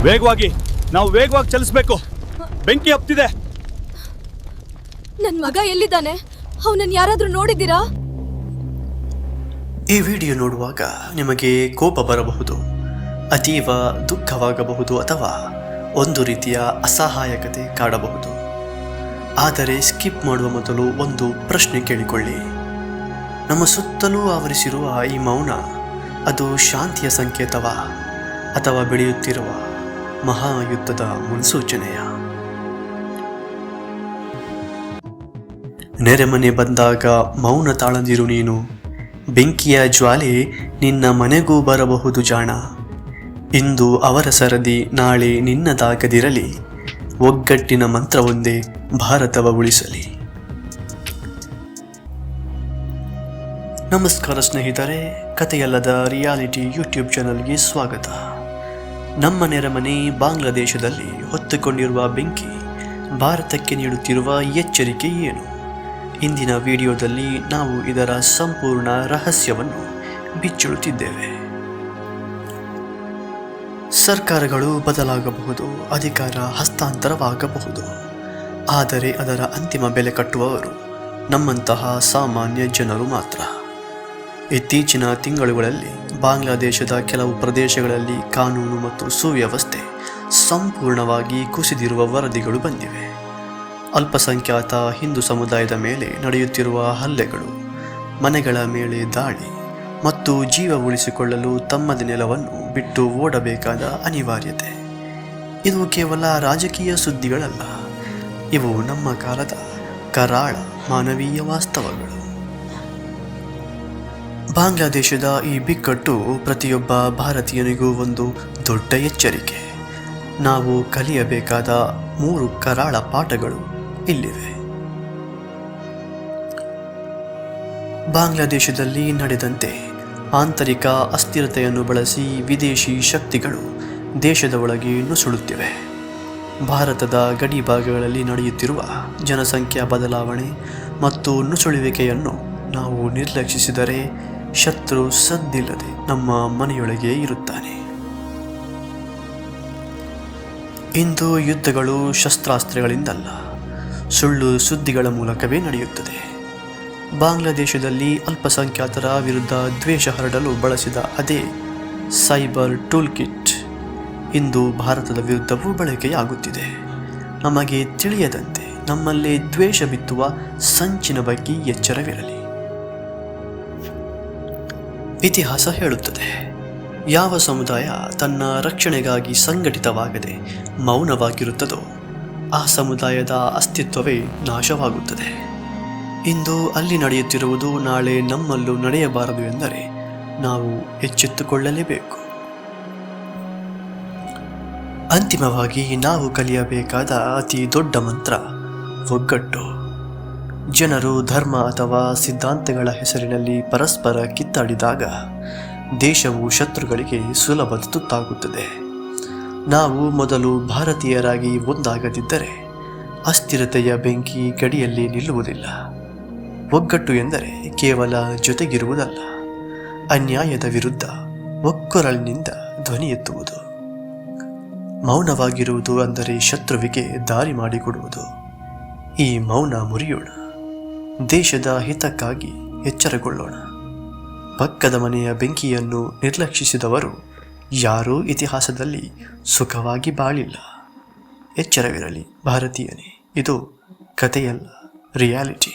ವೇಗವಾಗಿ ನಾವು ವೇಗವಾಗಿ ಚಲಿಸಬೇಕು. ಬೆಂಕಿ ಹಬ್ತಿದೆ. ನನ್ ಮಗ ಎಲ್ಲಿದ್ದಾನೆ? ಅವನನ್ನ ಯಾರಾದ್ರೂ ನೋಡಿದ್ದೀರಾ? ಈ ವಿಡಿಯೋ ನೋಡುವಾಗ ನಿಮಗೆ ಕೋಪ ಬರಬಹುದು, ಅತೀವ ದುಃಖವಾಗಬಹುದು, ಅಥವಾ ಒಂದು ರೀತಿಯ ಅಸಹಾಯಕತೆ ಕಾಡಬಹುದು. ಆದರೆ ಸ್ಕಿಪ್ ಮಾಡುವ ಮೊದಲು ಒಂದು ಪ್ರಶ್ನೆ ಕೇಳಿಕೊಳ್ಳಿ. ನಮ್ಮ ಸುತ್ತಲೂ ಆವರಿಸಿರುವ ಈ ಮೌನ, ಅದು ಶಾಂತಿಯ ಸಂಕೇತವಾ ಅಥವಾ ಬೆಳೆಯುತ್ತಿರುವ ಮಹಾಯುದ್ಧದ ಮುನ್ಸೂಚನೆಯ? ನೆರೆಮನೆ ಬಂದಾಗ ಮೌನ ತಾಳದಿರು ನೀನು, ಬೆಂಕಿಯ ಜ್ವಾಲೆ ನಿನ್ನ ಮನೆಗೂ ಬರಬಹುದು ಜಾಣ. ಇಂದು ಅವರ ಸರದಿ, ನಾಳೆ ನಿನ್ನದಾಗದಿರಲಿ. ಒಗ್ಗಟ್ಟಿನ ಮಂತ್ರವೊಂದೇ ಭಾರತವ ಉಳಿಸಲಿ. ನಮಸ್ಕಾರ ಸ್ನೇಹಿತರೆ, ಕಥೆಯಲ್ಲದ ರಿಯಾಲಿಟಿ ಯೂಟ್ಯೂಬ್ ಚಾನಲ್ಗೆ ಸ್ವಾಗತ. ನಮ್ಮ ನೆರೆಮನೆ ಬಾಂಗ್ಲಾದೇಶದಲ್ಲಿ ಹೊತ್ತುಕೊಂಡಿರುವ ಬೆಂಕಿ ಭಾರತಕ್ಕೆ ನೀಡುತ್ತಿರುವ ಎಚ್ಚರಿಕೆ ಏನು? ಇಂದಿನ ವಿಡಿಯೋದಲ್ಲಿ ನಾವು ಇದರ ಸಂಪೂರ್ಣ ರಹಸ್ಯವನ್ನು ಬಿಚ್ಚಿಡುತ್ತಿದ್ದೇವೆ. ಸರ್ಕಾರಗಳು ಬದಲಾಗಬಹುದು, ಅಧಿಕಾರ ಹಸ್ತಾಂತರವಾಗಬಹುದು, ಆದರೆ ಅದರ ಅಂತಿಮ ಬೆಲೆ ಕಟ್ಟುವವರು ನಮ್ಮಂತಹ ಸಾಮಾನ್ಯ ಜನರು ಮಾತ್ರ. ಇತ್ತೀಚಿನ ತಿಂಗಳುಗಳಲ್ಲಿ ಬಾಂಗ್ಲಾದೇಶದ ಕೆಲವು ಪ್ರದೇಶಗಳಲ್ಲಿ ಕಾನೂನು ಮತ್ತು ಸುವ್ಯವಸ್ಥೆ ಸಂಪೂರ್ಣವಾಗಿ ಕುಸಿದಿರುವ ವರದಿಗಳು ಬಂದಿವೆ. ಅಲ್ಪಸಂಖ್ಯಾತ ಹಿಂದೂ ಸಮುದಾಯದ ಮೇಲೆ ನಡೆಯುತ್ತಿರುವ ಹಲ್ಲೆಗಳು, ಮನೆಗಳ ಮೇಲೆ ದಾಳಿ ಮತ್ತು ಜೀವ ಉಳಿಸಿಕೊಳ್ಳಲು ತಮ್ಮದೇ ನೆಲವನ್ನು ಬಿಟ್ಟು ಓಡಬೇಕಾದ ಅನಿವಾರ್ಯತೆ. ಇದು ಕೇವಲ ರಾಜಕೀಯ ಸುದ್ದಿಗಳಲ್ಲ, ಇವು ನಮ್ಮ ಕಾಲದ ಕರಾಳ ಮಾನವೀಯ ವಾಸ್ತವಗಳು. ಬಾಂಗ್ಲಾದೇಶದ ಈ ಬಿಕ್ಕಟ್ಟು ಪ್ರತಿಯೊಬ್ಬ ಭಾರತೀಯನಿಗೂ ಒಂದು ದೊಡ್ಡ ಎಚ್ಚರಿಕೆ. ನಾವು ಕಲಿಯಬೇಕಾದ 3 ಕರಾಳ ಪಾಠಗಳು ಇಲ್ಲಿವೆ. ಬಾಂಗ್ಲಾದೇಶದಲ್ಲಿ ನಡೆದಂತೆ ಆಂತರಿಕ ಅಸ್ಥಿರತೆಯನ್ನು ಬಳಸಿ ವಿದೇಶಿ ಶಕ್ತಿಗಳು ದೇಶದ ಒಳಗೆ ನುಸುಳುತ್ತಿವೆ. ಭಾರತದ ಗಡಿ ಭಾಗಗಳಲ್ಲಿ ನಡೆಯುತ್ತಿರುವ ಜನಸಂಖ್ಯಾ ಬದಲಾವಣೆ ಮತ್ತು ನುಸುಳುವಿಕೆಯನ್ನು ನಾವು ನಿರ್ಲಕ್ಷಿಸಿದರೆ ಶತ್ರು ಸದ್ದಿಲ್ಲದೆ ನಮ್ಮ ಮನೆಯೊಳಗೆ ಇರುತ್ತಾನೆ. ಇಂದು ಯುದ್ಧಗಳು ಶಸ್ತ್ರಾಸ್ತ್ರಗಳಿಂದಲ್ಲ, ಸುಳ್ಳು ಸುದ್ದಿಗಳ ಮೂಲಕವೇ ನಡೆಯುತ್ತದೆ. ಬಾಂಗ್ಲಾದೇಶದಲ್ಲಿ ಅಲ್ಪಸಂಖ್ಯಾತರ ವಿರುದ್ಧ ದ್ವೇಷ ಹರಡಲು ಬಳಸಿದ ಅದೇ ಸೈಬರ್ ಟೂಲ್ ಕಿಟ್ ಇಂದು ಭಾರತದ ವಿರುದ್ಧವೂ ಬಳಕೆಯಾಗುತ್ತಿದೆ. ನಮಗೆ ತಿಳಿಯದಂತೆ ನಮ್ಮಲ್ಲಿ ದ್ವೇಷ ಬಿತ್ತುವ ಸಂಚಿನ ಬಗ್ಗೆ ಎಚ್ಚರವಿರಲಿ. ಇತಿಹಾಸ ಹೇಳುತ್ತದೆ, ಯಾವ ಸಮುದಾಯ ತನ್ನ ರಕ್ಷಣೆಗಾಗಿ ಸಂಘಟಿತವಾಗದೆ ಮೌನವಾಗಿರುತ್ತದೋ ಆ ಸಮುದಾಯದ ಅಸ್ತಿತ್ವವೇ ನಾಶವಾಗುತ್ತದೆ. ಇಂದು ಅಲ್ಲಿ ನಡೆಯುತ್ತಿರುವುದು ನಾಳೆ ನಮ್ಮಲ್ಲೂ ನಡೆಯಬಾರದು ಎಂದರೆ ನಾವು ಎಚ್ಚೆತ್ತುಕೊಳ್ಳಲೇಬೇಕು. ಅಂತಿಮವಾಗಿ ನಾವು ಕಲಿಯಬೇಕಾದ ಅತಿ ದೊಡ್ಡ ಮಂತ್ರ ಒಗ್ಗಟ್ಟು. ಜನರು ಧರ್ಮ ಅಥವಾ ಸಿದ್ಧಾಂತಗಳ ಹೆಸರಿನಲ್ಲಿ ಪರಸ್ಪರ ಕಿತ್ತಾಡಿದಾಗ ದೇಶವು ಶತ್ರುಗಳಿಗೆ ಸುಲಭ ತುತ್ತಾಗುತ್ತದೆ. ನಾವು ಮೊದಲು ಭಾರತೀಯರಾಗಿ ಒಂದಾಗದಿದ್ದರೆ ಅಸ್ಥಿರತೆಯ ಬೆಂಕಿ ಗಡಿಯಲ್ಲಿ ನಿಲ್ಲುವುದಿಲ್ಲ. ಒಗ್ಗಟ್ಟು ಎಂದರೆ ಕೇವಲ ಜೊತೆಗಿರುವುದಲ್ಲ, ಅನ್ಯಾಯದ ವಿರುದ್ಧ ಒಕ್ಕೊರಲಿನಿಂದ ಧ್ವನಿ ಎತ್ತುವುದು. ಮೌನವಾಗಿರುವುದು ಅಂದರೆ ಶತ್ರುವಿಗೆ ದಾರಿ ಮಾಡಿಕೊಡುವುದು. ಈ ಮೌನ ಮುರಿಯೋಣ. ದೇಶದ ಹಿತಕ್ಕಾಗಿ ಎಚ್ಚರಗೊಳ್ಳೋಣ. ಪಕ್ಕದ ಮನೆಯ ಬೆಂಕಿಯನ್ನು ನಿರ್ಲಕ್ಷಿಸಿದವರು ಯಾರೂ ಇತಿಹಾಸದಲ್ಲಿ ಸುಖವಾಗಿ ಬಾಳಿಲ್ಲ. ಎಚ್ಚರವಿರಲಿ ಭಾರತೀಯನೇ, ಇದು ಕಥೆಯಲ್ಲ, ರಿಯಾಲಿಟಿ.